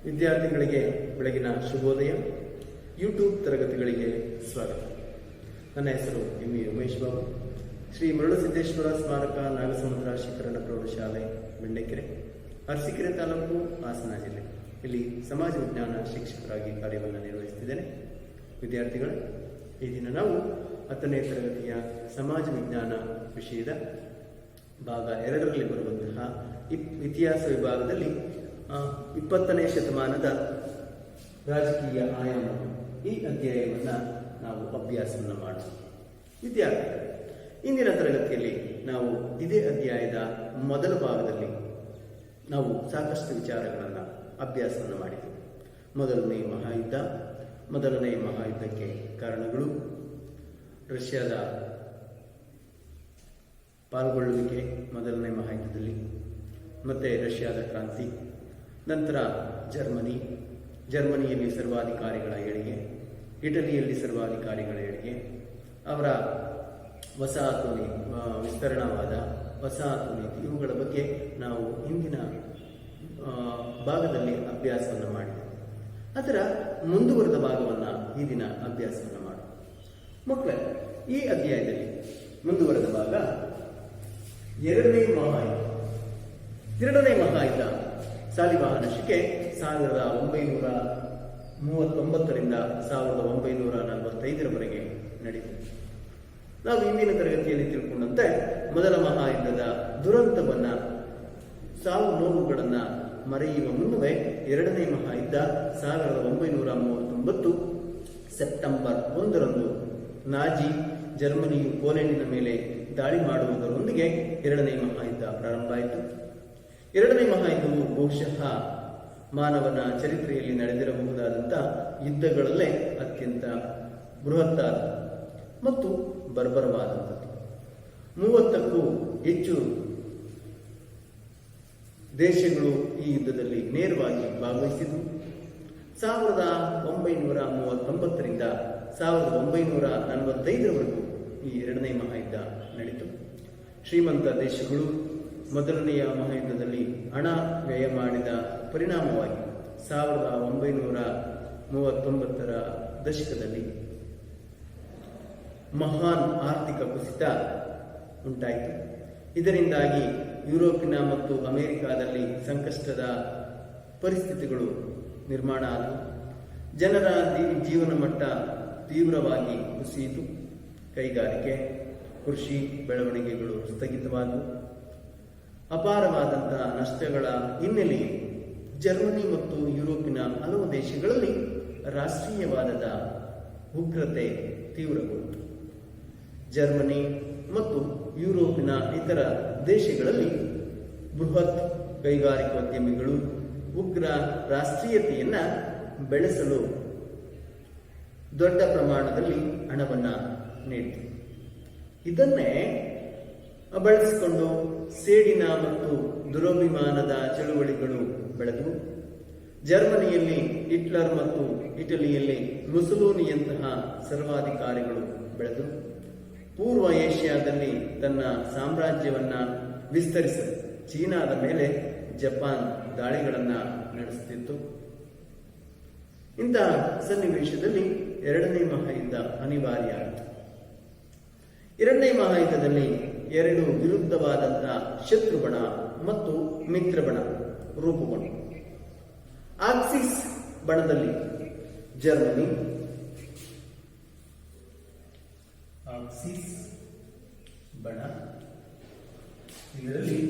ವಿದ್ಯಾರ್ಥಿಗಳಿಗೆ ಬೆಳಗಿನ ಶುಭೋದಯ. ಯೂಟ್ಯೂಬ್ ತರಗತಿಗಳಿಗೆ ಸ್ವಾಗತ. ನನ್ನ ಹೆಸರು ಎಂ.ಇ. ಉಮೇಶ್ ಬಾಬು. ಶ್ರೀ ಮರುಳಸಿದ್ದೇಶ್ವರ ಸ್ಮಾರಕ ನಾಗಸಮುದ್ರ ಶಿಖರಣ ಪ್ರೌಢಶಾಲೆ ಬೆಂಡೆಕೆರೆ, ಅರಸೀಕೆರೆ ತಾಲೂಕು, ಹಾಸನ ಜಿಲ್ಲೆ. ಇಲ್ಲಿ ಸಮಾಜ ವಿಜ್ಞಾನ ಶಿಕ್ಷಕರಾಗಿ ಕಾರ್ಯವನ್ನು ನಿರ್ವಹಿಸುತ್ತಿದ್ದೇನೆ. ವಿದ್ಯಾರ್ಥಿಗಳು, ಈ ದಿನ ನಾವು 10ನೇ ತರಗತಿಯ ಸಮಾಜ ವಿಜ್ಞಾನ ವಿಷಯದ ಭಾಗ 2ರಲ್ಲಿ ಬರುವಂತಹ ಇತಿಹಾಸ ವಿಭಾಗದಲ್ಲಿ 20ನೇ ಶತಮಾನದ ರಾಜಕೀಯ ಆಯಾಮ ಈ ಅಧ್ಯಾಯವನ್ನು ನಾವು ಅಭ್ಯಾಸವನ್ನು ಮಾಡೋಣ. ವಿದ್ಯಾರ್ಥಿಗಳು, ಇಂದಿನ ತರಗತಿಯಲ್ಲಿ ನಾವು ಇದೇ ಅಧ್ಯಾಯದ ಮೊದಲ ಭಾಗದಲ್ಲಿ ನಾವು ಸಾಕಷ್ಟು ವಿಚಾರಗಳನ್ನು ಅಭ್ಯಾಸವನ್ನು ಮಾಡಿದ್ದೇವೆ. ಮೊದಲನೇ ಮಹಾಯುದ್ಧಕ್ಕೆ ಕಾರಣಗಳು, ರಷ್ಯಾದ ಪಾಲ್ಗೊಳ್ಳುವಿಕೆ ಮೊದಲನೇ ಮಹಾಯುದ್ಧದಲ್ಲಿ, ಮತ್ತೆ ರಷ್ಯಾದ ಕ್ರಾಂತಿ, ನಂತರ ಜರ್ಮನಿಯಲ್ಲಿ ಸರ್ವಾಧಿಕಾರಿಗಳ ಏಳಿಗೆ, ಇಟಲಿಯಲ್ಲಿ ಸರ್ವಾಧಿಕಾರಿಗಳ ಏಳಿಗೆ, ಅವರ ವಸಾಹತು ವಿಸ್ತರಣವಾದ ವಸಾಹತು ನೀತಿ, ಇವುಗಳ ಬಗ್ಗೆ ನಾವು ಹಿಂದಿನ ಭಾಗದಲ್ಲಿ ಅಭ್ಯಾಸವನ್ನು ಮಾಡಿದ್ದೇವೆ. ಅದರ ಮುಂದುವರೆದ ಭಾಗವನ್ನು ಈ ದಿನ ಅಭ್ಯಾಸವನ್ನು ಮಾಡೋಣ. ಮಕ್ಕಳೇ, ಈ ಅಧ್ಯಾಯದಲ್ಲಿ ಮುಂದುವರೆದ ಭಾಗ 2ನೇ ಮಹಾಯುದ್ಧ ಸಾಲಿವಾಹನ ಶಿಕೆ 1939ರಿಂದ 1945ರವರೆಗೆ ನಡೆಯಿತು. ನಾವು ಇಂದಿನ ತರಗತಿಯಲ್ಲಿ ತಿಳ್ಕೊಂಡಂತೆ ಮೊದಲ ಮಹಾಯುದ್ಧದ ದುರಂತವನ್ನ, ಸಾವು ನೋವುಗಳನ್ನ ಮರೆಯುವ ಮುನ್ನವೇ 2ನೇ ಮಹಾಯುದ್ಧ 1939 ಸೆಪ್ಟೆಂಬರ್ 1ರಂದು ನಾಜಿ ಜರ್ಮನಿಯು ಪೋಲೆಂಡಿನ ಮೇಲೆ ದಾಳಿ ಮಾಡುವುದರೊಂದಿಗೆ 2ನೇ ಮಹಾಯುದ್ಧ ಪ್ರಾರಂಭ ಆಯಿತು. 2ನೇ ಮಹಾಯುದ್ಧವು ಬಹುಶಃ ಮಾನವನ ಚರಿತ್ರೆಯಲ್ಲಿ ನಡೆದಿರಬಹುದಾದಂತಹ ಯುದ್ಧಗಳಲ್ಲೇ ಅತ್ಯಂತ ಬೃಹತ್ತಾದ ಮತ್ತು ಬರ್ಬರವಾದಂಥದ್ದು. 30ಕ್ಕೂ ಹೆಚ್ಚು ದೇಶಗಳು ಈ ಯುದ್ಧದಲ್ಲಿ ನೇರವಾಗಿ ಭಾಗವಹಿಸಿದವು. 1939ರಿಂದ 1945ರವರೆಗೂ ಈ 2ನೇ ಮಹಾಯುದ್ಧ ನಡೆಯಿತು. ಶ್ರೀಮಂತ ದೇಶಗಳು ಮೊದಲನೆಯ ಮಹಾಯುದ್ಧದಲ್ಲಿ ಹಣ ವ್ಯಯ ಮಾಡಿದ ಪರಿಣಾಮವಾಗಿ 1939ರ ದಶಕದಲ್ಲಿ ಮಹಾನ್ ಆರ್ಥಿಕ ಕುಸಿತ ಉಂಟಾಯಿತು. ಇದರಿಂದಾಗಿ ಯುರೋಪಿನ ಮತ್ತು ಅಮೆರಿಕಾದಲ್ಲಿ ಸಂಕಷ್ಟದ ಪರಿಸ್ಥಿತಿಗಳು ನಿರ್ಮಾಣ ಆದವು. ಜನರ ಜೀವನ ಮಟ್ಟ ತೀವ್ರವಾಗಿ ಕುಸಿಯಿತು. ಕೈಗಾರಿಕೆ, ಕೃಷಿ ಬೆಳವಣಿಗೆಗಳು ಸ್ಥಗಿತವಾದವು. ಅಪಾರವಾದಂತಹ ನಷ್ಟಗಳ ಹಿನ್ನೆಲೆಯಲ್ಲಿ ಜರ್ಮನಿ ಮತ್ತು ಯುರೋಪಿನ ಹಲವು ದೇಶಗಳಲ್ಲಿ ರಾಷ್ಟ್ರೀಯವಾದದ ಉಗ್ರತೆ ತೀವ್ರಗೊಂಡಿತು. ಜರ್ಮನಿ ಮತ್ತು ಯುರೋಪಿನ ಇತರ ದೇಶಗಳಲ್ಲಿ ಬೃಹತ್ ಕೈಗಾರಿಕೋದ್ಯಮಿಗಳು ಉಗ್ರ ರಾಷ್ಟ್ರೀಯತೆಯನ್ನ ಬೆಳೆಸಲು ದೊಡ್ಡ ಪ್ರಮಾಣದಲ್ಲಿ ಹಣವನ್ನು ನೀಡಿತು. ಇದನ್ನೇ ಬಳಸಿಕೊಂಡು ಸೇಡಿನ ಮತ್ತು ದುರಭಿಮಾನದ ಚಳುವಳಿಗಳು ಬೆಳೆದವು. ಜರ್ಮನಿಯಲ್ಲಿ ಹಿಟ್ಲರ್ ಮತ್ತು ಇಟಲಿಯಲ್ಲಿ ಮುಸೋಲಿನಿಯಂತಹ ಸರ್ವಾಧಿಕಾರಿಗಳು ಬೆಳೆದರು. ಪೂರ್ವ ಏಷ್ಯಾದಲ್ಲಿ ತನ್ನ ಸಾಮ್ರಾಜ್ಯವನ್ನ ವಿಸ್ತರಿಸಲು ಚೀನಾದ ಮೇಲೆ ಜಪಾನ್ ದಾಳಿಗಳನ್ನು ನಡೆಸುತ್ತಿತ್ತು. ಇಂತಹ ಸನ್ನಿವೇಶದಲ್ಲಿ 2ನೇ ಮಹಾಯುದ್ಧ ಅನಿವಾರ್ಯ ಆಯಿತು. 2ನೇ ಮಹಾಯುದ್ಧದಲ್ಲಿ 2 ವಿರುದ್ಧವಾದಂತಹ ಶತ್ರುಬಣ ಮತ್ತು ಮಿತ್ರಬಣ ರೂಪುಗೊಂಡು, ಆಕ್ಸಿಸ್ ಬಣದಲ್ಲಿ ಜರ್ಮನಿ, ಆಕ್ಸಿಸ್ ಬಣ, ಇದರಲ್ಲಿ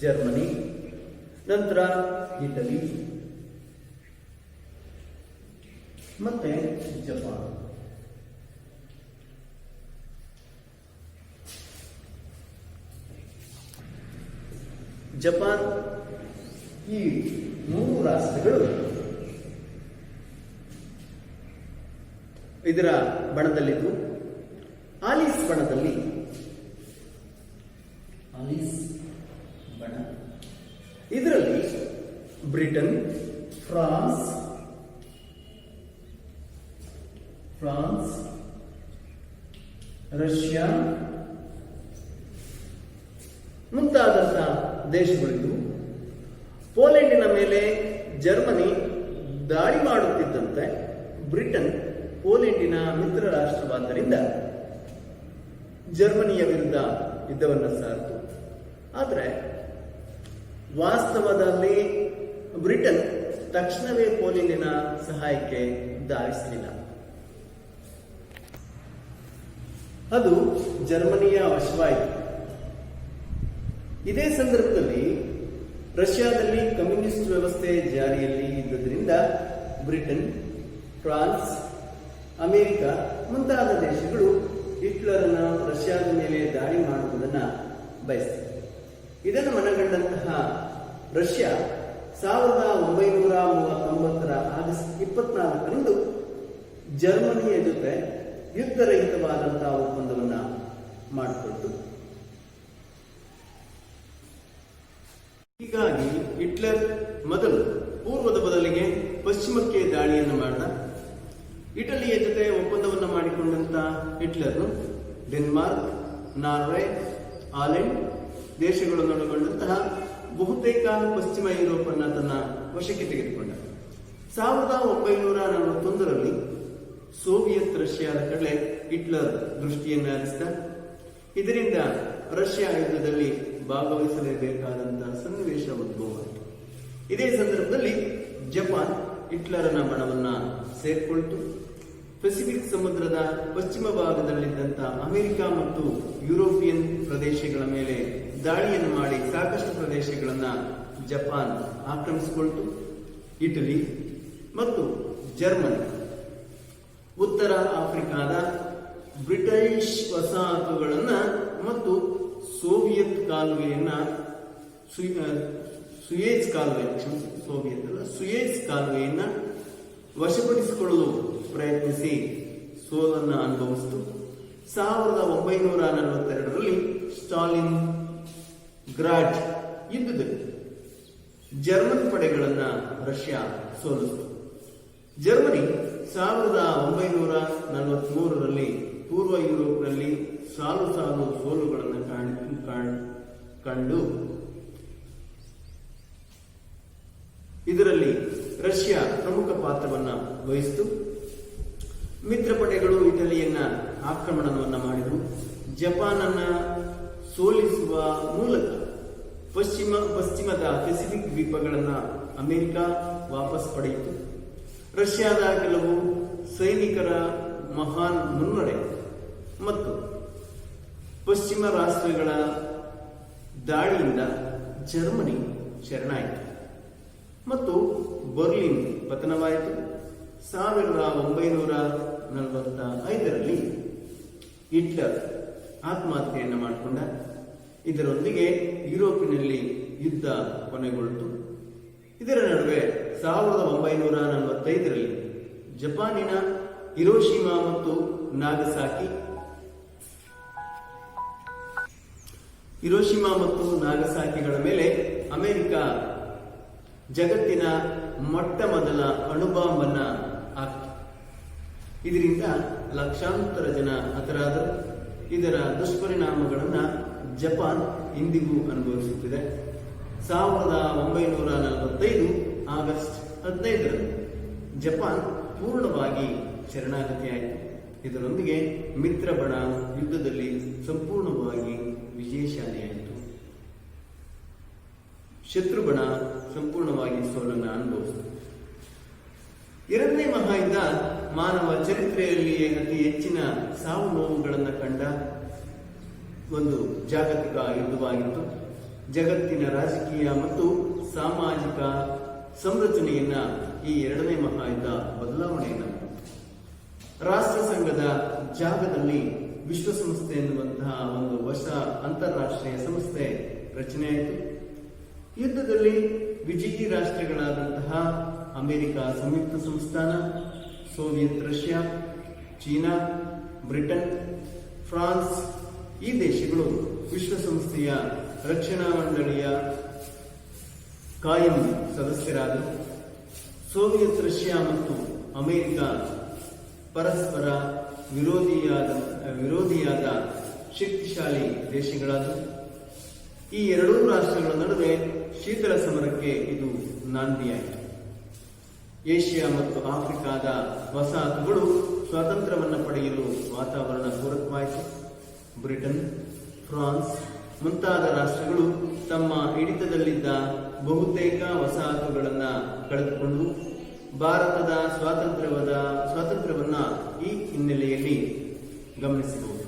ಜರ್ಮನಿ, ನಂತರ ಇಟಲಿ ಮತ್ತೆ ಜಪಾನ್. ಜಪಾನ್ ಈ 3 ರಾಷ್ಟ್ರಗಳು ಇದರ ಬಣದಲ್ಲಿದ್ದು, ಆಲಿಸ್ ಬಣದಲ್ಲಿ ಇದರಲ್ಲಿ ಬ್ರಿಟನ್, ಫ್ರಾನ್ಸ್, ರಷ್ಯಾ ಮುಂತಾದಂತಹ ದೇಶಗಳಿದ್ದವು. ಪೋಲೆಂಡಿನ ಮೇಲೆ ಜರ್ಮನಿ ದಾಳಿ ಮಾಡುತ್ತಿದ್ದಂತೆ ಬ್ರಿಟನ್ ಪೋಲೆಂಡಿನ ಮಿತ್ರ ರಾಷ್ಟ್ರವಾದ್ದರಿಂದ ಜರ್ಮನಿಯ ವಿರುದ್ಧ ಯುದ್ಧವನ್ನು ಸಾರಿತು. ಆದರೆ ವಾಸ್ತವದಲ್ಲಿ ಬ್ರಿಟನ್ ತಕ್ಷಣವೇ ಪೋಲೆಂಡಿನ ಸಹಾಯಕ್ಕೆ ಧಾವಿಸಲಿಲ್ಲ. ಅದು ಜರ್ಮನಿಯ ವಶವಾಯಿತು. ಇದೇ ಸಂದರ್ಭದಲ್ಲಿ ರಷ್ಯಾದಲ್ಲಿ ಕಮ್ಯುನಿಸ್ಟ್ ವ್ಯವಸ್ಥೆ ಜಾರಿಯಲ್ಲಿ ಇದ್ದುದರಿಂದ ಬ್ರಿಟನ್, ಫ್ರಾನ್ಸ್, ಅಮೆರಿಕ ಮುಂತಾದ ದೇಶಗಳು ಹಿಟ್ಲರನ ರಷ್ಯಾದ ಮೇಲೆ ದಾಳಿ ಮಾಡುವುದನ್ನು ಬಯಸಿದೆ. ಇದನ್ನು ಮನಗಂಡಂತಹ ರಷ್ಯಾ 1939 ಆಗಸ್ಟ್ 24ರಂದು ಜರ್ಮನಿಯ ಜೊತೆ ಯುದ್ಧರಹಿತವಾದಂತಹ ಒಪ್ಪಂದವನ್ನ ಮಾಡಿಕೊಟ್ಟು, ಹೀಗಾಗಿ ಹಿಟ್ಲರ್ ಮೊದಲು ಪೂರ್ವದ ಬದಲಿಗೆ ಪಶ್ಚಿಮಕ್ಕೆ ದಾಳಿಯನ್ನು ಮಾಡಿದ. ಇಟಲಿಯ ಜೊತೆ ಒಪ್ಪಂದವನ್ನು ಮಾಡಿಕೊಂಡಂತ ಹಿಟ್ಲರ್ ಡೆನ್ಮಾರ್ಕ್, ನಾರ್ವೆ, ಆಲೆಂಡ್ ದೇಶಗಳನ್ನೊಳಗೊಂಡಂತಹ ಬಹುತೇಕ ಪಶ್ಚಿಮ ಯುರೋಪನ್ನ ತನ್ನ ವಶಕ್ಕೆ ತೆಗೆದುಕೊಂಡ. 1941ರಲ್ಲಿ ಸೋವಿಯತ್ ರಷ್ಯಾದ ಕಡೆ ಹಿಟ್ಲರ್ ದೃಷ್ಟಿಯನ್ನು ಹರಿಸಿದ. ಇದರಿಂದ ರಷ್ಯಾ ಯುದ್ಧದಲ್ಲಿ ಭಾಗವಹಿಸಲೇಬೇಕಾದಂತಹ ಸನ್ನಿವೇಶ ಉದ್ಭವವಾಯಿತು. ಇದೇ ಸಂದರ್ಭದಲ್ಲಿ ಜಪಾನ್ ಹಿಟ್ಲರನ ಬಣವನ್ನ ಸೇರ್ಕೊಳ್ತು. ಪೆಸಿಫಿಕ್ ಸಮುದ್ರದ ಪಶ್ಚಿಮ ಭಾಗದಲ್ಲಿದ್ದಂತಹ ಅಮೆರಿಕ ಮತ್ತು ಯುರೋಪಿಯನ್ ಪ್ರದೇಶಗಳ ಮೇಲೆ ದಾಳಿಯನ್ನು ಮಾಡಿ ಸಾಕಷ್ಟು ಪ್ರದೇಶಗಳನ್ನ ಜಪಾನ್ ಆಕ್ರಮಿಸಿಕೊಳ್ತು. ಇಟಲಿ ಮತ್ತು ಜರ್ಮನಿ ಉತ್ತರ ಆಫ್ರಿಕಾದ ಬ್ರಿಟಿಷ್ ವಸಾಹತುಗಳನ್ನ ಮತ್ತು ಸೋವಿಯತ್ ಕಾಲುವೆಯನ್ನ ಸುಯೇಜ್ ಕಾಲುವೆಯನ್ನ ವಶಪಡಿಸಿಕೊಳ್ಳಲು ಪ್ರಯತ್ನಿಸಿ ಸೋಲನ್ನು ಅನುಭವಿಸಿತು. 1942ರಲ್ಲಿ ಸ್ಟಾಲಿನ್ ಗ್ರಾಡ್ ಯುದ್ಧದಲ್ಲಿ ಜರ್ಮನ್ ಪಡೆಗಳನ್ನ ರಷ್ಯಾ ಸೋಲಿಸಿತು. ಜರ್ಮನಿ 1943ರಲ್ಲಿ ಪೂರ್ವ ಯುರೋಪ್ನಲ್ಲಿ ಸಾಲು ಸೋಲುಗಳನ್ನು ಕಂಡು ಇದರಲ್ಲಿ ರಷ್ಯಾ ಪ್ರಮುಖ ಪಾತ್ರವನ್ನ ವಹಿಸಿತು. ಮಿತ್ರ ಪಡೆಗಳು ಇಟಲಿಯನ್ನ ಆಕ್ರಮಣವನ್ನ ಮಾಡಿದವು. ಜಪಾನ್ ಅನ್ನ ಸೋಲಿಸುವ ಮೂಲಕ ಪಶ್ಚಿಮದ ಪೆಸಿಫಿಕ್ ದ್ವೀಪಗಳನ್ನ ಅಮೆರಿಕ ವಾಪಸ್ ಪಡೆಯಿತು. ರಷ್ಯಾದ ಕೆಲವು ಸೈನಿಕರ ಮಹಾನ್ ಮುನ್ನಡೆ ಮತ್ತು ಪಶ್ಚಿಮ ರಾಷ್ಟ್ರಗಳ ದಾಳಿಯಿಂದ ಜರ್ಮನಿ ಶರಣಾಯಿತು ಮತ್ತು ಬರ್ಲಿನ್ ಪತನವಾಯಿತು. 1945ರಲ್ಲಿ ಹಿಟ್ಲರ್ ಆತ್ಮಹತ್ಯೆಯನ್ನು ಮಾಡಿಕೊಂಡ. ಇದರೊಂದಿಗೆ ಯುರೋಪಿನಲ್ಲಿ ಯುದ್ಧ ಕೊನೆಗೊಳ್ತು. ಇದರ ನಡುವೆ 1945ರಲ್ಲಿ ಜಪಾನಿನ ಹಿರೋಶಿಮಾ ಮತ್ತು ನಾಗಸಾಕಿಗಳ ಮೇಲೆ ಅಮೆರಿಕ ಜಗತ್ತಿನ ಮೊಟ್ಟ ಮೊದಲ ಅಣುಬಾಂಬ್ ಅನ್ನ ಹಾಕಿತು. ಇದರಿಂದ ಲಕ್ಷಾಂತರ ಜನ ಹತರಾದರು. ಇದರ ದುಷ್ಪರಿಣಾಮಗಳನ್ನ ಜಪಾನ್ ಇಂದಿಗೂ ಅನುಭವಿಸುತ್ತಿದೆ. 1945 ಆಗಸ್ಟ್ 15ರಂದು ಜಪಾನ್ ಪೂರ್ಣವಾಗಿ ಶರಣಾಗತಿಯಾಯಿತು. ಇದರೊಂದಿಗೆ ಮಿತ್ರ ಬಣ ಯುದ್ಧದಲ್ಲಿ ಸಂಪೂರ್ಣವಾಗಿ ವಿಜಯಶಾಲಿಯಾಯಿತು. ಶತ್ರು ಬಣ ಸಂಪೂರ್ಣವಾಗಿ ಸೋಲನ್ನು ಅನುಭವಿಸಿತು. ಎರಡನೇ ಮಹಾಯುದ್ಧ ಮಾನವ ಚರಿತ್ರೆಯಲ್ಲಿಯೇ ಅತಿ ಹೆಚ್ಚಿನ ಸಾವು ನೋವುಗಳನ್ನು ಕಂಡ ಒಂದು ಜಾಗತಿಕ ಯುದ್ಧವಾಗಿತ್ತು. ಜಗತ್ತಿನ ರಾಜಕೀಯ ಮತ್ತು ಸಾಮಾಜಿಕ ಸಂರಚನೆಯನ್ನ ಈ ಎರಡನೇ ಮಹಾಯುದ್ಧ ಬದಲಾವಣೆಯನ್ನು ರಾಷ್ಟ್ರ ಸಂಘದ ಜಾಗದಲ್ಲಿ ವಿಶ್ವಸಂಸ್ಥೆ ಎನ್ನುವಂತಹ ಒಂದು ಹೊಸ ಅಂತಾರಾಷ್ಟ್ರೀಯ ಸಂಸ್ಥೆ ರಚನೆಯಾಯಿತು. ಯುದ್ಧದಲ್ಲಿ ವಿಜಯಿ ರಾಷ್ಟ್ರಗಳಾದಂತಹ ಅಮೆರಿಕ ಸಂಯುಕ್ತ ಸಂಸ್ಥಾನ, Soviet Russia, China, Britain, France ಈ ದೇಶಗಳು ವಿಶ್ವಸಂಸ್ಥೆಯ ರಕ್ಷಣಾ ಮಂಡಳಿಯ ಕಾಯಂ ಸದಸ್ಯರಾದರು. ಸೋವಿಯತ್ ರಷ್ಯಾ ಮತ್ತು ಅಮೆರಿಕ ಪರಸ್ಪರ ವಿರೋಧಿಯಾದ ಶಕ್ತಿಶಾಲಿ ದೇಶಗಳಾದವು. ಈ ಎರಡೂ ರಾಷ್ಟ್ರಗಳ ನಡುವೆ ಶೀತಲ ಸಮರಕ್ಕೆ ಇದು ನಾಂದಿಯಾಯಿತು. ಏಷ್ಯಾ ಮತ್ತು ಆಫ್ರಿಕಾದ ವಸಾಹತುಗಳು ಸ್ವಾತಂತ್ರ್ಯವನ್ನು ಪಡೆಯಲು ವಾತಾವರಣ ಪೂರಕವಾಯಿತು. ಬ್ರಿಟನ್, ಫ್ರಾನ್ಸ್ ಮುಂತಾದ ರಾಷ್ಟ್ರಗಳು ತಮ್ಮ ಹಿಡಿತದಲ್ಲಿದ್ದ ಬಹುತೇಕ ವಸಾಹತುಗಳನ್ನು ಕಳೆದುಕೊಂಡು ಭಾರತದ ಸ್ವಾತಂತ್ರ್ಯವನ್ನ ಈ ಹಿನ್ನೆಲೆಯಲ್ಲಿ ಗಮನಿಸಬಹುದು.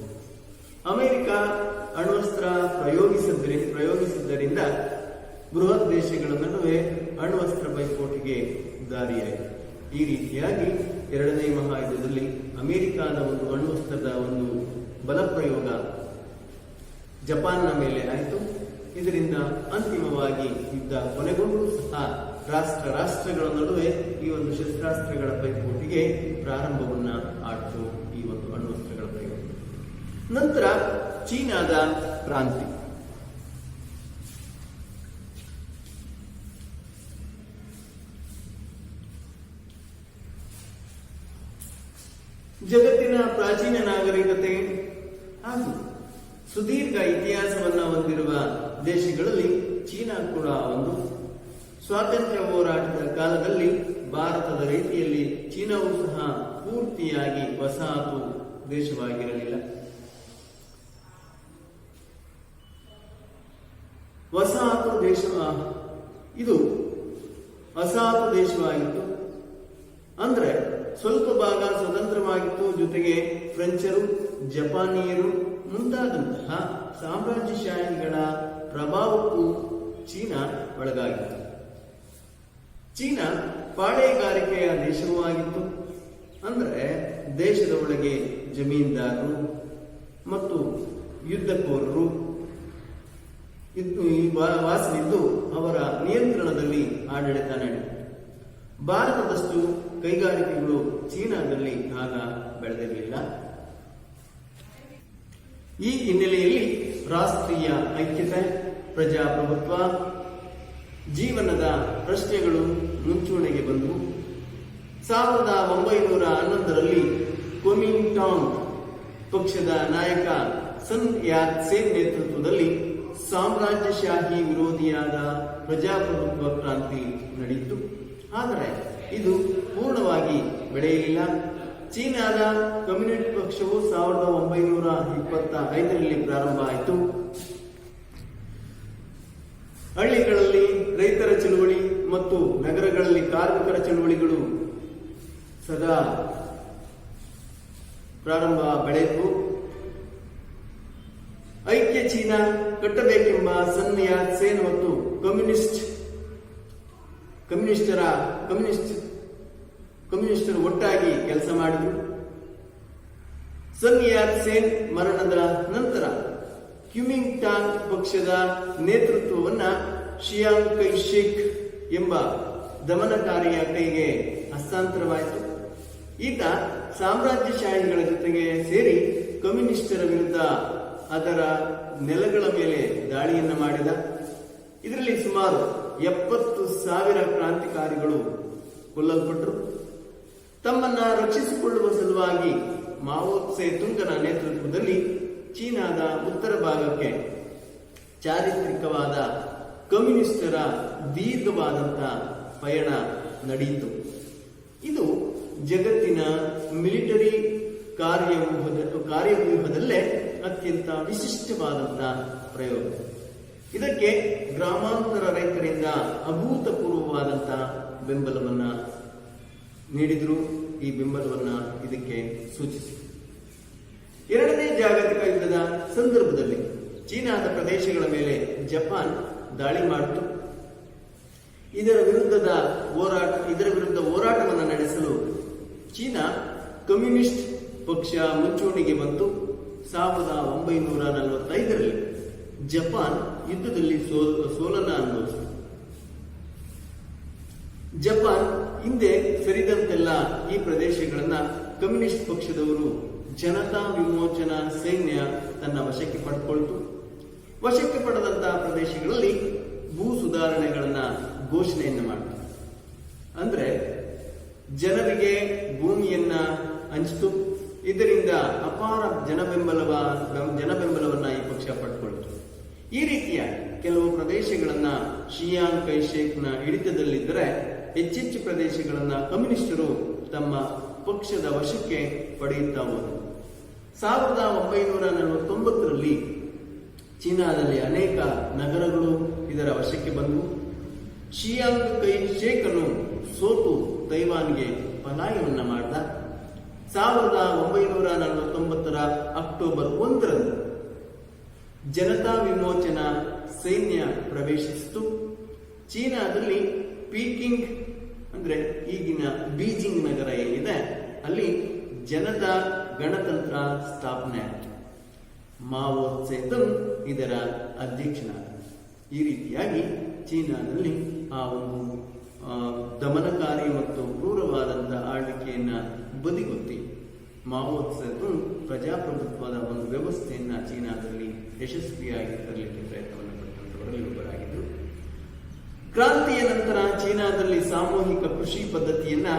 ಅಮೆರಿಕ ಅಣ್ವಸ್ತ್ರ ಪ್ರಯೋಗಿಸಿದ್ದರಿಂದ ಬೃಹತ್ ದೇಶಗಳ ನಡುವೆ ಅಣ್ವಸ್ತ್ರ ಪೈಪೋಟಿಗೆ ದಾರಿಯಾಯಿತು. ಈ ರೀತಿಯಾಗಿ ಎರಡನೇ ಮಹಾಯುದ್ಧದಲ್ಲಿ ಅಮೆರಿಕದ ಒಂದು ಅಣ್ವಸ್ತ್ರದ ಒಂದು ಬಲಪ್ರಯೋಗ ಜಪಾನ್ನ ಮೇಲೆ ಆಯಿತು. ಇದರಿಂದ ಅಂತಿಮವಾಗಿ ಯುದ್ಧ ಕೊನೆಗೊಂಡು ಸಹ ರಾಷ್ಟ್ರಗಳ ನಡುವೆ ಈ ಒಂದು ಶಸ್ತ್ರಾಸ್ತ್ರಗಳ ಪೈಪೋಟಿಗೆ ಪ್ರಾರಂಭವನ್ನ ಆಯಿತು ಈ ಒಂದು ಅಣ್ವಸ್ತ್ರಗಳ ಪ್ರಯೋಗ. ನಂತರ ಚೀನಾದ ಕ್ರಾಂತಿ. ಜಗತ್ತಿನ ಪ್ರಾಚೀನ ನಾಗರಿಕತೆ ಹಾಗೂ ಸುದೀರ್ಘ ಇತಿಹಾಸವನ್ನ ಹೊಂದಿರುವ ದೇಶಗಳಲ್ಲಿ ಚೀನಾ ಕೂಡ ಒಂದು. ಸ್ವಾತಂತ್ರ್ಯ ಹೋರಾಟದ ಕಾಲದಲ್ಲಿ ಭಾರತದ ರೀತಿಯಲ್ಲಿ ಚೀನಾವು ಸಹ ಪೂರ್ತಿಯಾಗಿ ವಸಾಹತು ದೇಶವಾಗಿರಲಿಲ್ಲ. ಇದು ವಸಾಹತು ದೇಶವಾಗಿತ್ತು. ಅಂದ್ರೆ ಸ್ವಲ್ಪ ಭಾಗ ಸ್ವತಂತ್ರವಾಗಿತ್ತು. ಜೊತೆಗೆ ಫ್ರೆಂಚರು, ಜಪಾನಿಯರು ಮುಂತಾದಂತಹ ಸಾಮ್ರಾಜ್ಯಶಾಹಿಗಳ ಪ್ರಭಾವಕ್ಕೂ ಚೀನಾ ಒಳಗಾಗಿತ್ತು. ಚೀನಾ ಪಾಳೆಗಾರಿಕೆಯ ದೇಶವೂ ಆಗಿತ್ತು. ಅಂದ್ರೆ ದೇಶದ ಒಳಗೆ ಜಮೀನ್ದಾರರು ಮತ್ತು ಯುದ್ಧಕೋರರು ವಾಸವಿದ್ದು ಅವರ ನಿಯಂತ್ರಣದಲ್ಲಿ ಆಡಳಿತ ನಡೆಯಿತು. ಭಾರತದಷ್ಟು ಕೈಗಾರಿಕೆಗಳು ಚೀನಾದಲ್ಲಿ ಆಗ ಬೆಳೆದಿರಲಿಲ್ಲ. ಈ ಹಿನ್ನೆಲೆಯಲ್ಲಿ ರಾಷ್ಟ್ರೀಯ ಐಕ್ಯತೆ, ಪ್ರಜಾಪ್ರಭುತ್ವ, ಜೀವನದ ಪ್ರಶ್ನೆಗಳು ಮುಂಚೂಣಿಗೆ ಬಂದವು. 1911ರಲ್ಲಿ ಕುಮಿಂಟಾಂಗ್ ಪಕ್ಷದ ನಾಯಕ ಸನ್ ಯಾತ್ ಸೇನ್ ನೇತೃತ್ವದಲ್ಲಿ ಸಾಮ್ರಾಜ್ಯಶಾಹಿ ವಿರೋಧಿಯಾದ ಪ್ರಜಾಪ್ರಭುತ್ವ ಕ್ರಾಂತಿ ನಡೆಯಿತು. ಆದರೆ ಇದು ಪೂರ್ಣವಾಗಿ ಬೆಳೆಯಲಿಲ್ಲ. ಚೀನಾದ ಕಮ್ಯುನಿಸ್ಟ್ ಪಕ್ಷವು 1925ರಲ್ಲಿ ಪ್ರಾರಂಭ ಆಯಿತು. ಹಳ್ಳಿಗಳಲ್ಲಿ ರೈತರ ಚಳುವಳಿ ಮತ್ತು ನಗರಗಳಲ್ಲಿ ಕಾರ್ಮಿಕರ ಚಳುವಳಿಗಳು ಸದಾ ಬೆಳೆಯಿತು. ಐಕ್ಯ ಚೀನಾ ಕಟ್ಟಬೇಕೆಂಬ ಸನ್ ಯಾತ್ ಸೇನ್ ಮತ್ತು ಕಮ್ಯುನಿಸ್ಟರು ಒಟ್ಟಾಗಿ ಕೆಲಸ ಮಾಡಿದರು. ಸನ್ ಯಾತ್ ಸೇನ್ ಮರಣದ ನಂತರ ಕ್ಯುಮಿಂಟಾಂಗ್ ಪಕ್ಷದ ನೇತೃತ್ವವನ್ನ ಶಿಯಾಂಗ್ ಕೈ ಶೇಕ್ ಎಂಬ ದಮನಕಾರಿಯ ಕೈಗೆ ಹಸ್ತಾಂತರವಾಯಿತು. ಈತ ಸಾಮ್ರಾಜ್ಯಶಾಹಿಗಳ ಜೊತೆಗೆ ಸೇರಿ ಕಮ್ಯುನಿಸ್ಟರ ವಿರುದ್ಧ ಅದರ ನೆಲಗಳ ಮೇಲೆ ದಾಳಿಯನ್ನ ಮಾಡಿದ. ಇದರಲ್ಲಿ ಸುಮಾರು 70,000 ಕ್ರಾಂತಿಕಾರಿಗಳು ಕೊಲ್ಲಲ್ಪಟ್ಟರು. ತಮ್ಮನ್ನ ರಕ್ಷಿಸಿಕೊಳ್ಳುವ ಸಲುವಾಗಿ ಮಾವೋ ಸೆ ತುಂಗನ ನೇತೃತ್ವದಲ್ಲಿ ಚೀನಾದ ಉತ್ತರ ಭಾಗಕ್ಕೆ ಚಾರಿತ್ರಿಕವಾದ ಕಮ್ಯುನಿಸ್ಟರ ದೀರ್ಘವಾದಂತಹ ಪಯಣ ನಡೆಯಿತು. ಇದು ಜಗತ್ತಿನ ಮಿಲಿಟರಿ ಕಾರ್ಯವ್ಯೂಹದಲ್ಲೇ ಅತ್ಯಂತ ವಿಶಿಷ್ಟವಾದಂತಹ ಪ್ರಯೋಗ. ಇದಕ್ಕೆ ಗ್ರಾಮಾಂತರ ರೈತರಿಂದ ಅಭೂತಪೂರ್ವವಾದಂತಹ ಬೆಂಬಲವನ್ನ ನೀಡಿದ್ರು. ಈ ಬೆಂಬಲವನ್ನ ಇದಕ್ಕೆ ಸೂಚಿಸಿತು. ಎರಡನೇ ಜಾಗತಿಕ ಯುದ್ಧದ ಸಂದರ್ಭದಲ್ಲಿ ಚೀನಾದ ಪ್ರದೇಶಗಳ ಮೇಲೆ ಜಪಾನ್ ದಾಳಿ ಮಾಡಿತು. ಇದರ ವಿರುದ್ಧ ಹೋರಾಟವನ್ನು ನಡೆಸಲು ಚೀನಾ ಕಮ್ಯುನಿಸ್ಟ್ ಪಕ್ಷ ಮುಂಚೂಣಿಗೆ ಬಂತು. 1945ರಲ್ಲಿ ಜಪಾನ್ ಯುದ್ಧದಲ್ಲಿ ಸೋಲನ್ನು ಅನುಭವಿಸಿತು. ಜಪಾನ್ ಹಿಂದೆ ಸರಿದಂತೆಲ್ಲ ಈ ಪ್ರದೇಶಗಳನ್ನ ಕಮ್ಯುನಿಸ್ಟ್ ಪಕ್ಷದವರು ಜನತಾ ವಿಮೋಚನಾ ಸೈನ್ಯ ತನ್ನ ವಶಕ್ಕೆ ಪಡೆದುಕೊಳ್ತು. ವಶಕ್ಕೆ ಪಡೆದಂತಹ ಪ್ರದೇಶಗಳಲ್ಲಿ ಭೂ ಸುಧಾರಣೆಗಳನ್ನ ಘೋಷಣೆಯನ್ನ ಮಾಡಿತು. ಅಂದ್ರೆ ಜನರಿಗೆ ಭೂಮಿಯನ್ನ ಹಂಚಿತು. ಇದರಿಂದ ಅಪಾರ ಜನಬೆಂಬಲವನ್ನ ಈ ಪಕ್ಷ ಪಡೆದುಕೊಳ್ತು. ಈ ರೀತಿಯಾಗಿ ಕೆಲವು ಪ್ರದೇಶಗಳನ್ನ ಶಿಯಾನ್ ಕೈಶೇಕ್ನ ಹಿಡಿತದಲ್ಲಿದ್ದರೆ ಹೆಚ್ಚೆಚ್ಚು ಪ್ರದೇಶಗಳನ್ನ ಕಮ್ಯುನಿಸ್ಟರು ತಮ್ಮ ಪಕ್ಷದ ವಶಕ್ಕೆ ಪಡೆಯುತ್ತಾ ಹೋದರು. 1949ರಲ್ಲಿ ಚೀನಾದಲ್ಲಿ ಅನೇಕ ನಗರಗಳು ಇದರ ವಶಕ್ಕೆ ಬಂದವು. ಶಿಯಾಂಗ್ ಕೈ ಶೇಖನು ಸೋತು ತೈವಾನ್ಗೆ ಪಲಾಯನವನ್ನ ಮಾಡಿದ. 1949ರ ಅಕ್ಟೋಬರ್ 1ರಂದು ಜನತಾ ವಿಮೋಚನಾ ಸೈನ್ಯ ಪ್ರವೇಶಿಸಿತು. ಚೀನಾದಲ್ಲಿ ಪೀಕಿಂಗ್ ಅಂದ್ರೆ ಈಗಿನ ಬೀಜಿಂಗ್ ನಗರ ಏನಿದೆ ಅಲ್ಲಿ ಜನತಾ ಗಣತಂತ್ರ ಸ್ಥಾಪನೆ ಆಯಿತು. ಮಾವೋ ಸೆತುಂಗ್ ಇದರ ಅಧ್ಯಕ್ಷನಾದ. ಈ ರೀತಿಯಾಗಿ ಚೀನಾದಲ್ಲಿ ಆ ಒಂದು ದಮನಕಾರಿ ಮತ್ತು ಕ್ರೂರವಾದಂತಹ ಆಳ್ವಿಕೆಯನ್ನ ಬದಿಗೊತ್ತಿ ಮಾವೋ ಸೆತುಂಗ್ ಪ್ರಜಾಪ್ರಭುತ್ವದ ಒಂದು ವ್ಯವಸ್ಥೆಯನ್ನ ಚೀನಾದಲ್ಲಿ ಯಶಸ್ವಿಯಾಗಿ ತರಲಿಕ್ಕೆ ಪ್ರಯತ್ನವನ್ನು ಪಟ್ಟಂತವರಲ್ಲಿ ಒಬ್ಬರಾಗಿದ್ದರು. ಕ್ರಾಂತಿಯ ನಂತರ ಚೀನಾದಲ್ಲಿ ಸಾಮೂಹಿಕ ಕೃಷಿ ಪದ್ಧತಿಯನ್ನ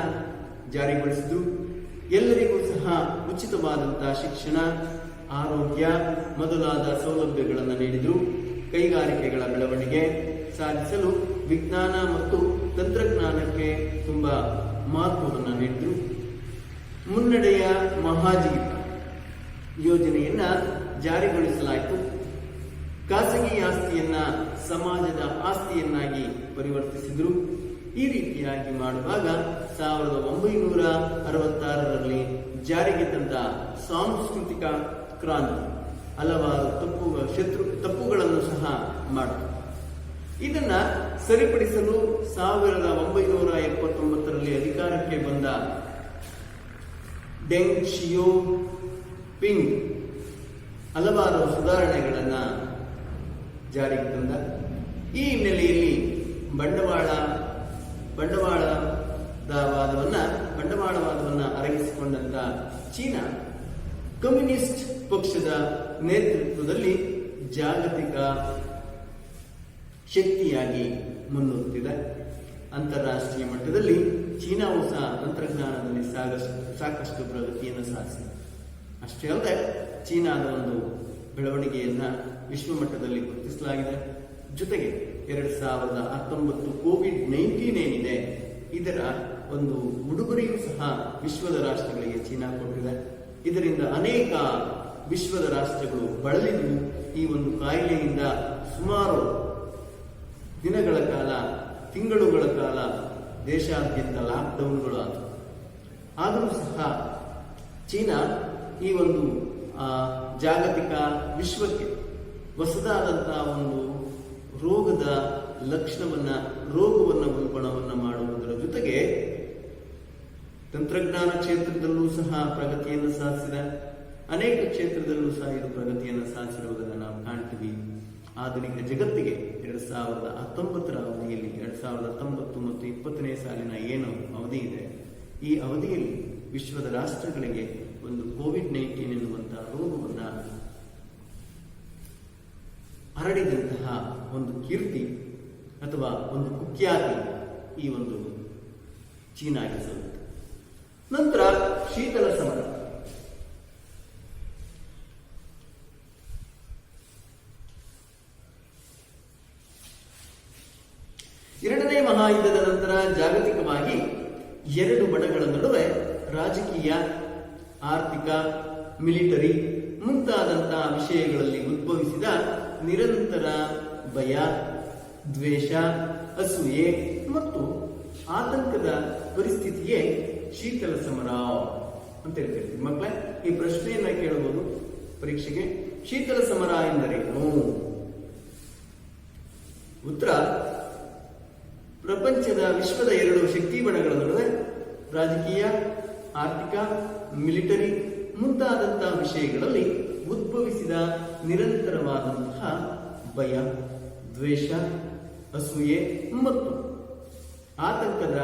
ಜಾರಿಗೊಳಿಸಿದ್ರು. ಎಲ್ಲರಿಗೂ ಸಹ ಉಚಿತವಾದಂತಹ ಶಿಕ್ಷಣ, ಆರೋಗ್ಯ ಮೊದಲಾದ ಸೌಲಭ್ಯಗಳನ್ನು ನೀಡಿದ್ರು. ಕೈಗಾರಿಕೆಗಳ ಬೆಳವಣಿಗೆ ಸಾಧಿಸಲು ವಿಜ್ಞಾನ ಮತ್ತು ತಂತ್ರಜ್ಞಾನಕ್ಕೆ ತುಂಬಾ ಮಹತ್ವವನ್ನು ನೀಡಿದ್ರು. ಮುನ್ನಡೆಯ ಮಹಾಜೀವಿತ ಯೋಜನೆಯನ್ನ ಜಾರಿಗೊಳಿಸಲಾಯಿತು. ಖಾಸಗಿ ಆಸ್ತಿಯನ್ನ ಸಮಾಜದ ಆಸ್ತಿಯನ್ನಾಗಿ ಪರಿವರ್ತಿಸಿದ್ರು. ಈ ರೀತಿಯಾಗಿ ಮಾಡುವಾಗ 1966ರಲ್ಲಿ ಜಾರಿಗೆ ತಂದ ಸಾಂಸ್ಕೃತಿಕ ಕ್ರಾಂತಿ ಹಲವಾರು ತಪ್ಪುಗಳನ್ನು ಸಹ ಮಾಡಿತು. ಇದನ್ನ ಸರಿಪಡಿಸಲು 1979ರಲ್ಲಿ ಅಧಿಕಾರಕ್ಕೆ ಬಂದ ಡೆಂಗ್ ಶಿಯೋ ಪಿಂಗ್ ಹಲವಾರು ಸುಧಾರಣೆಗಳನ್ನ ಜಾರಿಗೆ ತಂದ. ಈ ಹಿನ್ನೆಲೆಯಲ್ಲಿ ಬಂಡವಾಳವಾದವನ್ನ ಅರಗಿಸಿಕೊಂಡಂತ ಚೀನಾ ಕಮ್ಯುನಿಸ್ಟ್ ಪಕ್ಷದ ನೇತೃತ್ವದಲ್ಲಿ ಜಾಗತಿಕ ಶಕ್ತಿಯಾಗಿ ಮುನ್ನುಗ್ಗುತ್ತಿದೆ. ಅಂತಾರಾಷ್ಟ್ರೀಯ ಮಟ್ಟದಲ್ಲಿ ಚೀನಾವು ಸಹ ತಂತ್ರಜ್ಞಾನದಲ್ಲಿ ಸಾಕಷ್ಟು ಪ್ರಗತಿಯನ್ನು ಸಾಧಿಸಿದೆ. ಅಷ್ಟೇ ಅಲ್ಲದೆ ಚೀನಾದ ಒಂದು ಬೆಳವಣಿಗೆಯನ್ನ ವಿಶ್ವ ಮಟ್ಟದಲ್ಲಿ ಗುರುತಿಸಲಾಗಿದೆ. ಜೊತೆಗೆ 2019 ಕೋವಿಡ್-19 ಏನಿದೆ ಇದರ ಒಂದು ಉಡುಗೊರೆಯೂ ಸಹ ವಿಶ್ವದ ರಾಷ್ಟ್ರಗಳಿಗೆ ಚೀನಾ ಕೊಟ್ಟಿದೆ. ಇದರಿಂದ ಅನೇಕ ವಿಶ್ವದ ರಾಷ್ಟ್ರಗಳು ಬಳಲಿದ್ದು ಈ ಒಂದು ಕಾಯಿಲೆಯಿಂದ ಸುಮಾರು ದಿನಗಳ ಕಾಲ, ತಿಂಗಳುಗಳ ಕಾಲ ದೇಶಾದ್ಯಂತ ಲಾಕ್ಡೌನ್ಗಳು ಆದವು. ಆದರೂ ಸಹ ಚೀನಾ ಈ ಒಂದು ಜಾಗತಿಕ ವಿಶ್ವಕ್ಕೆ ಹೊಸದಾದಂತಹ ಒಂದು ರೋಗದ ರೋಗವನ್ನ ಉಲ್ಬಣವನ್ನ ಮಾಡುವುದರ ಜೊತೆಗೆ ತಂತ್ರಜ್ಞಾನ ಕ್ಷೇತ್ರದಲ್ಲೂ ಸಹ ಪ್ರಗತಿಯನ್ನು ಸಾಧಿಸಿದೆ. ಅನೇಕ ಕ್ಷೇತ್ರದಲ್ಲೂ ಸಹ ಇದು ಪ್ರಗತಿಯನ್ನು ಸಾಧಿಸಿರುವುದನ್ನು ನಾವು ಕಾಣ್ತೀವಿ. ಆಧುನಿಕ ಜಗತ್ತಿಗೆ 2019ರ ಅವಧಿಯಲ್ಲಿ 2019 ಮತ್ತು 20ನೇ ಸಾಲಿನ ಏನು ಅವಧಿ ಇದೆ, ಈ ಅವಧಿಯಲ್ಲಿ ವಿಶ್ವದ ರಾಷ್ಟ್ರಗಳಿಗೆ ಒಂದು ಕೋವಿಡ್-19 ಎನ್ನುವಂತಹ ರೋಗವನ್ನ ಹರಡಿದಂತಹ ಒಂದು ಕೀರ್ತಿ ಅಥವಾ ಒಂದು ಕುಖ್ಯಾತಿ ಈ ಒಂದು ಚೀನಾಗೆ ಸಲ್ಲುತ್ತೆ. ನಂತರ ಶೀತಲ ಸಮರ. ಎರಡನೇ ಮಹಾಯುದ್ಧದ ನಂತರ ಜಾಗತಿಕವಾಗಿ ಎರಡು ಬಣಗಳ ನಡುವೆ ರಾಜಕೀಯ, ಆರ್ಥಿಕ, ಮಿಲಿಟರಿ ಮುಂತಾದಂತಹ ವಿಷಯಗಳಲ್ಲಿ ಉದ್ಭವಿಸಿದ ನಿರಂತರ ಭಯ, ದ್ವೇಷ, ಅಸೂಯೆ ಮತ್ತು ಆತಂಕದ ಪರಿಸ್ಥಿತಿಯೇ ಶೀತಲ ಸಮರ ಅಂತ ಹೇಳ್ತೀವಿ. ಮಕ್ಕಳೇ, ಈ ಪ್ರಶ್ನೆಯನ್ನ ಕೇಳಬಹುದು ಪರೀಕ್ಷೆಗೆ. ಶೀತಲ ಸಮರ ಎಂದರೇನು? ಉತ್ತರ: ಪ್ರಪಂಚದ ವಿಶ್ವದ ಎರಡು ಶಕ್ತಿ ಬಣಗಳ ನಡುವೆ ರಾಜಕೀಯ, ಆರ್ಥಿಕ, ಮಿಲಿಟರಿ ಮುಂತಾದಂತಹ ವಿಷಯಗಳಲ್ಲಿ ಉದ್ಭವಿಸಿದ ನಿರಂತರವಾದಂತಹ ಭಯ, ದ್ವೇಷ, ಅಸೂಯೆ ಮತ್ತು ಆತಂಕದ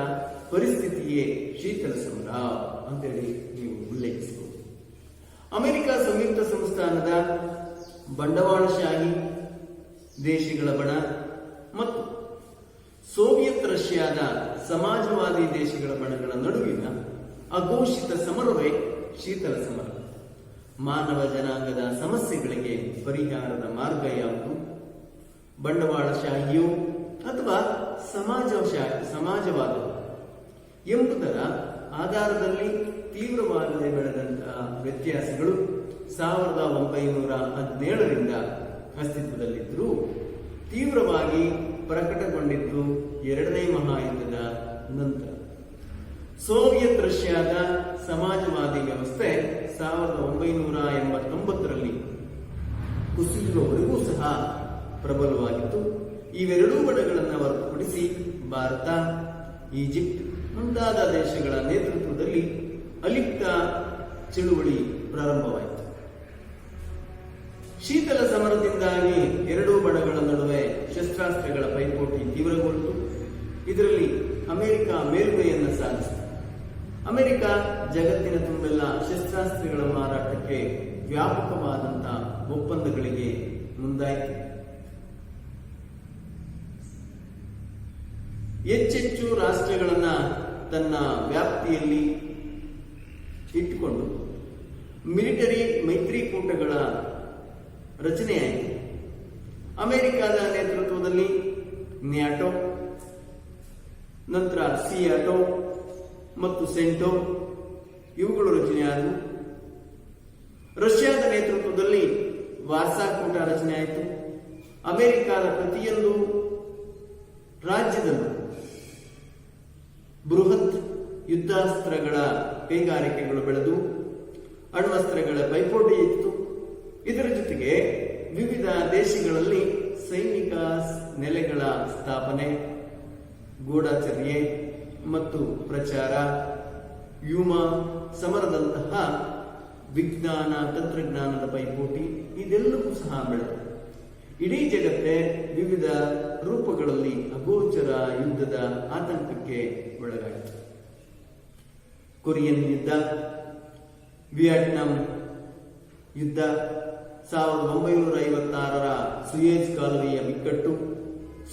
ಪರಿಸ್ಥಿತಿಯೇ ಶೀತಲ ಸಮರ ಅಂತೇಳಿ ನೀವು ಉಲ್ಲೇಖಿಸಬಹುದು. ಅಮೆರಿಕ ಸಂಯುಕ್ತ ಸಂಸ್ಥಾನದ ಬಂಡವಾಳಶಾಹಿ ದೇಶಗಳ ಬಣ ಮತ್ತು ಸೋವಿಯತ್ ರಷ್ಯಾದ ಸಮಾಜವಾದಿ ದೇಶಗಳ ಬಣಗಳ ನಡುವಿನ ಅಘೋಷಿತ ಸಮರವೇ ಶೀತಲ ಸಮರ. ಮಾನವ ಜನಾಂಗದ ಸಮಸ್ಯೆಗಳಿಗೆ ಪರಿಹಾರದ ಮಾರ್ಗ ಯಾವುದು? ಬಂಡವಾಳಶಾಹಿಯೋ ಅಥವಾ ಸಮಾಜವಾದ ಎಂಬುದರ ಆಧಾರದಲ್ಲಿ ತೀವ್ರವಾಗಿ ಬೆಳೆದಂತಹ ವ್ಯತ್ಯಾಸಗಳು 1917ರಿಂದ ಅಸ್ತಿತ್ವದಲ್ಲಿದ್ದರೂ ತೀವ್ರವಾಗಿ ಪ್ರಕಟಗೊಂಡಿದ್ದು ಎರಡನೇ ಮಹಾಯುದ್ಧದ ನಂತರ. ಸೋವಿಯತ್ ರಷ್ಯಾದ ಸಮಾಜವಾದಿ ವ್ಯವಸ್ಥೆ 1989ರಲ್ಲಿ ಕುಸಿಯುವವರೆಗೂ ಸಹ ಪ್ರಬಲವಾಗಿತ್ತು. ಇವೆರಡೂ ಬಣಗಳನ್ನು ಹೊರತುಪಡಿಸಿ ಭಾರತ, ಈಜಿಪ್ಟ್ ಮುಂತಾದ ದೇಶಗಳ ನೇತೃತ್ವದಲ್ಲಿ ಅಲಿಪ್ತ ಚಳುವಳಿ ಪ್ರಾರಂಭವಾಯಿತು. ಶೀತಲ ಸಮರದಿಂದಾಗಿ ಎರಡೂ ಬಣಗಳ ನಡುವೆ ಶಸ್ತ್ರಾಸ್ತ್ರಗಳ ಪೈಪೋಟಿ ತೀವ್ರಗೊಂಡು ಇದರಲ್ಲಿ ಅಮೆರಿಕ ಮೇಲುಗೈಯನ್ನು ಸಾಧಿಸಿತು. ಅಮೆರಿಕ ಜಗತ್ತಿನ ತುಂಬೆಲ್ಲ ಶಸ್ತ್ರಾಸ್ತ್ರಗಳ ಮಾರಾಟಕ್ಕೆ ವ್ಯಾಪಕವಾದಂತಹ ಒಪ್ಪಂದಗಳಿಗೆ ಮುಂದಾಯಿತು. ಹೆಚ್ಚೆಚ್ಚು ರಾಷ್ಟ್ರಗಳನ್ನ ತನ್ನ ವ್ಯಾಪ್ತಿಯಲ್ಲಿ ಇಟ್ಟುಕೊಂಡು ಮಿಲಿಟರಿ ಮೈತ್ರಿಕೂಟಗಳ ರಚನೆಯಾಯಿತು. ಅಮೆರಿಕದ ನೇತೃತ್ವದಲ್ಲಿ ನ್ಯಾಟೋ, ನಂತರ ಸಿಯಾಟೋ ಮತ್ತು ಸೆಂಟೋ ಇವುಗಳು ರಚನೆಯಾದವು. ರಷ್ಯಾದ ನೇತೃತ್ವದಲ್ಲಿ ವಾರ್ಸಾ ಕೂಟ ರಚನೆಯಾಯಿತು. ಅಮೆರಿಕದ ಪ್ರತಿಯೊಂದು ರಾಜ್ಯದಲ್ಲೂ ಬೃಹತ್ ಯುದ್ಧಾಸ್ತ್ರಗಳ ಕೈಗಾರಿಕೆಗಳು ಬೆಳೆದು ಅಣ್ವಸ್ತ್ರಗಳ ಪೈಪೋಟಿ ಇತ್ತು. ಇದರ ಜೊತೆಗೆ ವಿವಿಧ ದೇಶಗಳಲ್ಲಿ ಸೈನಿಕ ನೆಲೆಗಳ ಸ್ಥಾಪನೆ, ಗೂಢಚರ್ಯೆ ಮತ್ತು ಪ್ರಚಾರ, ವ್ಯೂಮ ಸಮರದಂತಹ ವಿಜ್ಞಾನ ತಂತ್ರಜ್ಞಾನದ ಪೈಪೋಟಿ ಇದೆಲ್ಲವೂ ಸಹ ಬೆಳೆದು ಇಡೀ ಜಗತ್ತೇ ವಿವಿಧ ರೂಪಗಳಲ್ಲಿ ಅಗೋಚರ ಯುದ್ಧದ ಆತಂಕಕ್ಕೆ ಒಳಗಾಯಿತು. ಕೊರಿಯನ್ ಯುದ್ಧ, ವಿಯೆಟ್ನಾಂ ಯುದ್ಧ, 1956ರ ಸುಯೇಜ್ ಕಾಲುವೆಯ ಬಿಕ್ಕಟ್ಟು,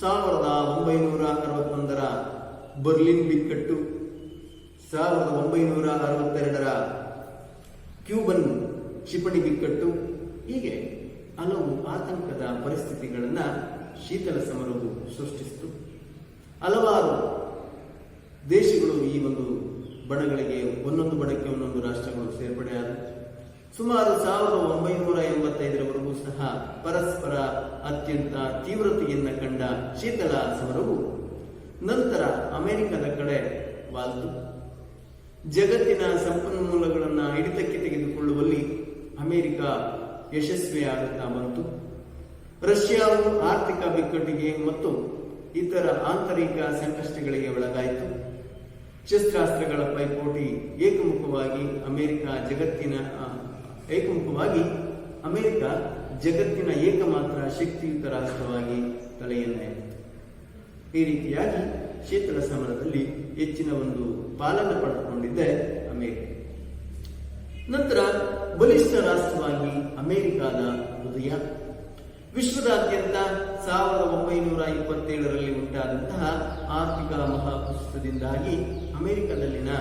1961ರ ಬರ್ಲಿನ್ ಬಿಕ್ಕಟ್ಟು, 1962ರ ಕ್ಯೂಬನ್ ಕ್ಷಿಪಣಿ ಬಿಕ್ಕಟ್ಟು, ಹೀಗೆ ಹಲವು ಆತಂಕದ ಪರಿಸ್ಥಿತಿಗಳನ್ನ ಶೀತಲ ಸಮರವು ಸೃಷ್ಟಿಸಿತು. ಹಲವಾರು ದೇಶಗಳು ಈ ಒಂದು ಬಣಗಳಿಗೆ ಒಂದೊಂದು ಬಣಕ್ಕೆ ಒಂದೊಂದು ರಾಷ್ಟ್ರಗಳು ಸೇರ್ಪಡೆಯಾದವು. ಸುಮಾರು 1985ರವರೆಗೂ ಸಹ ಪರಸ್ಪರ ಅತ್ಯಂತ ತೀವ್ರತೆಯನ್ನು ಕಂಡ ಶೀತಲ ಸಮರವು ನಂತರ ಅಮೆರಿಕದ ಕಡೆ ವಾಲ್ತು. ಜಗತ್ತಿನ ಸಂಪನ್ಮೂಲಗಳನ್ನು ಹಿಡಿತಕ್ಕೆ ತೆಗೆದುಕೊಳ್ಳುವಲ್ಲಿ ಅಮೆರಿಕ ಯಶಸ್ವಿಯಾಗುತ್ತಾ ಬಂತು. ರಷ್ಯಾವು ಆರ್ಥಿಕ ಬಿಕ್ಕಟ್ಟಿಗೆ ಮತ್ತು ಇತರ ಆಂತರಿಕ ಸಂಕಷ್ಟಗಳಿಗೆ ಒಳಗಾಯಿತು. ಶಸ್ತ್ರಾಸ್ತ್ರಗಳ ಪೈಪೋಟಿ ಏಕಮುಖವಾಗಿ ಅಮೆರಿಕ ಜಗತ್ತಿನ ಏಕಮಾತ್ರ ಶಕ್ತಿಯುತ ರಾಷ್ಟ್ರವಾಗಿ ತಲೆಯನ್ನ ಎತ್ತಿತು. ಈ ರೀತಿಯಾಗಿ ಶೀತಲ ಸಮರದಲ್ಲಿ ಹೆಚ್ಚಿನ ಒಂದು ಪಾಲನ್ನು ಪಡೆದುಕೊಂಡಿದ್ದೆ ಅಮೆರಿಕ. ನಂತರ ಬಲಿಷ್ಠ ರಾಷ್ಟ್ರವಾಗಿ ಅಮೆರಿಕದ ಉದಯ. ವಿಶ್ವದಾದ್ಯಂತ 1927ರಲ್ಲಿ ಉಂಟಾದಂತಹ ಆರ್ಥಿಕ ಮಹಾಕುಸಿತದಿಂದಾಗಿ ಅಮೆರಿಕದಲ್ಲಿನ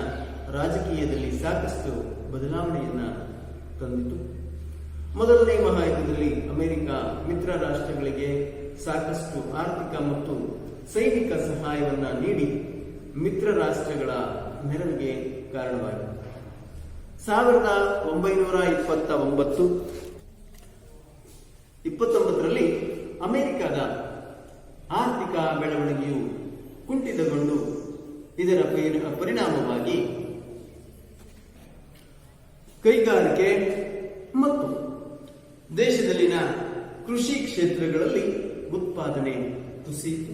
ರಾಜಕೀಯದಲ್ಲಿ ಸಾಕಷ್ಟು ಬದಲಾವಣೆಯನ್ನ ತಂದಿತು. ಮೊದಲನೇ ಮಹಾಯುದ್ಧದಲ್ಲಿ ಅಮೆರಿಕ ಮಿತ್ರ ರಾಷ್ಟ್ರಗಳಿಗೆ ಸಾಕಷ್ಟು ಆರ್ಥಿಕ ಮತ್ತು ಸೈನಿಕ ಸಹಾಯವನ್ನ ನೀಡಿ ಮಿತ್ರ ರಾಷ್ಟ್ರಗಳ ನೆರವಿಗೆ ಕಾರಣವಾಯಿತು. 1929ರಲ್ಲಿ ಅಮೆರಿಕದ ಆರ್ಥಿಕ ಬೆಳವಣಿಗೆಯು ಕುಂಠಿತಗೊಂಡು ಇದರ ಪರಿಣಾಮವಾಗಿ ಕೈಗಾರಿಕೆ ಮತ್ತು ದೇಶದಲ್ಲಿನ ಕೃಷಿ ಕ್ಷೇತ್ರಗಳಲ್ಲಿ ಉತ್ಪಾದನೆ ಕುಸಿಯಿತು.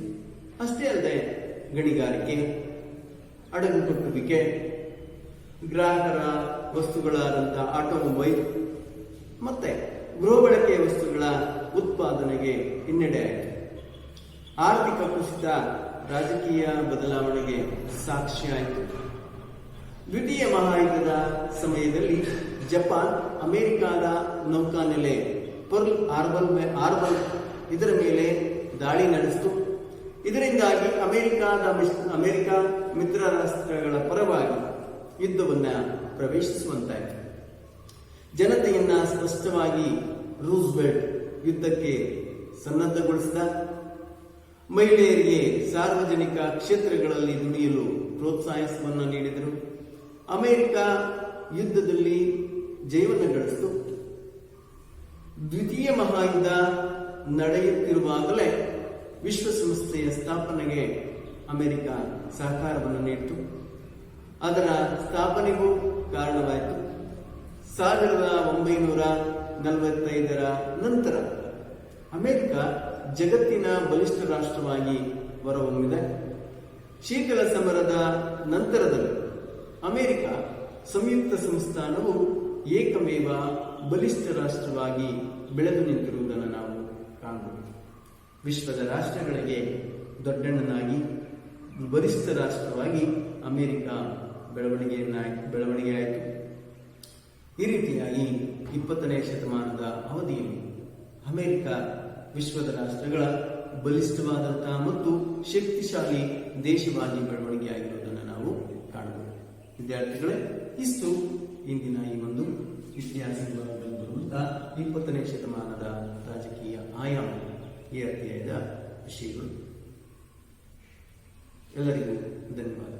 ಅಷ್ಟೇ ಅಲ್ಲದೆ ಗಣಿಗಾರಿಕೆ, ಹಡಗು ಕಟ್ಟುವಿಕೆ, ಗ್ರಾಹಕರ ವಸ್ತುಗಳಾದಂತಹ ಆಟೋಮೊಬೈಲ್ ಮತ್ತೆ ಗೃಹ ಬಳಕೆಯ ವಸ್ತುಗಳ ಉತ್ಪಾದನೆಗೆ ಹಿನ್ನಡೆ ಆಯಿತು. ಆರ್ಥಿಕ ಕುಸಿತ ರಾಜಕೀಯ ಬದಲಾವಣೆಗೆ ಸಾಕ್ಷಿಯಾಯಿತು. ದ್ವಿತೀಯ ಮಹಾಯುದ್ಧದ ಸಮಯದಲ್ಲಿ ಜಪಾನ್ ಅಮೆರಿಕದ ನೌಕಾನೆಲೆ ಪರ್ಲ್ ಹಾರ್ಬರ್ ಇದರ ಮೇಲೆ ದಾಳಿ ನಡೆಸಿತು. ಇದರಿಂದಾಗಿ ಅಮೆರಿಕ ಮಿತ್ರ ರಾಷ್ಟ್ರಗಳ ಪರವಾಗಿ ಯುದ್ಧವನ್ನ ಪ್ರವೇಶಿಸುವಂತಾಯಿತು. ಜನತೆಯನ್ನ ಸ್ಪಷ್ಟವಾಗಿ ರೂಸ್ವೆಲ್ಟ್ ಯುದ್ಧಕ್ಕೆ ಸನ್ನದ್ಧಗೊಳಿಸಿದ. ಮಹಿಳೆಯರಿಗೆ ಸಾರ್ವಜನಿಕ ಕ್ಷೇತ್ರಗಳಲ್ಲಿ ದುಡಿಯಲು ಪ್ರೋತ್ಸಾಹವನ್ನು ನೀಡಿದರು. ಅಮೆರಿಕ ಯುದ್ಧದಲ್ಲಿ ಜಯವನ್ನು ಗಳಿಸಿತು. ದ್ವಿತೀಯ ಮಹಾಯುದ್ಧ ನಡೆಯುತ್ತಿರುವಾಗಲೇ ವಿಶ್ವಸಂಸ್ಥೆಯ ಸ್ಥಾಪನೆಗೆ ಅಮೆರಿಕ ಸಹಕಾರವನ್ನು ನೀಡಿತು. ಅದರ ಸ್ಥಾಪನೆಗೂ ಕಾರಣವಾಯಿತು. 1945ರ ನಂತರ ಅಮೆರಿಕ ಜಗತ್ತಿನ ಬಲಿಷ್ಠ ರಾಷ್ಟ್ರವಾಗಿ ಹೊರಹೊಮ್ಮಿದೆ. ಶೀತಲ ಸಮರದ ನಂತರದಲ್ಲಿ ಅಮೆರಿಕ ಸಂಯುಕ್ತ ಸಂಸ್ಥಾನವು ಏಕಮೇವ ಬಲಿಷ್ಠ ರಾಷ್ಟ್ರವಾಗಿ ಬೆಳೆದು ನಿಂತಿರುವುದನ್ನು ನಾವು ಕಾಣಬಹುದು. ವಿಶ್ವದ ರಾಷ್ಟ್ರಗಳಿಗೆ ದೊಡ್ಡಣ್ಣನಾಗಿ ಬಲಿಷ್ಠ ರಾಷ್ಟ್ರವಾಗಿ ಅಮೆರಿಕ ಬೆಳವಣಿಗೆಯಾಯಿತು. ಈ ರೀತಿಯಾಗಿ 20ನೇ ಶತಮಾನದ ಅವಧಿಯಲ್ಲಿ ಅಮೆರಿಕ ವಿಶ್ವದ ರಾಷ್ಟ್ರಗಳ ಬಲಿಷ್ಠವಾದಂತಹ ಮತ್ತು ಶಕ್ತಿಶಾಲಿ ದೇಶವಾಗಿ ಬೆಳವಣಿಗೆಯಾಗಿರುವುದನ್ನು ನಾವು ಕಾಣಬಹುದು. ವಿದ್ಯಾರ್ಥಿಗಳೇ, ಇಷ್ಟು ಇಂದಿನ ಈ ಒಂದು ಇತಿಹಾಸ ವಿಭಾಗದಲ್ಲಿ ಬರುವಂತಹ 20ನೇ ಶತಮಾನದ ರಾಜಕೀಯ ಆಯಾಮ ಈ ಅಧ್ಯಾಯದ ವಿಷಯಗಳು. ಎಲ್ಲರಿಗೂ ಧನ್ಯವಾದ.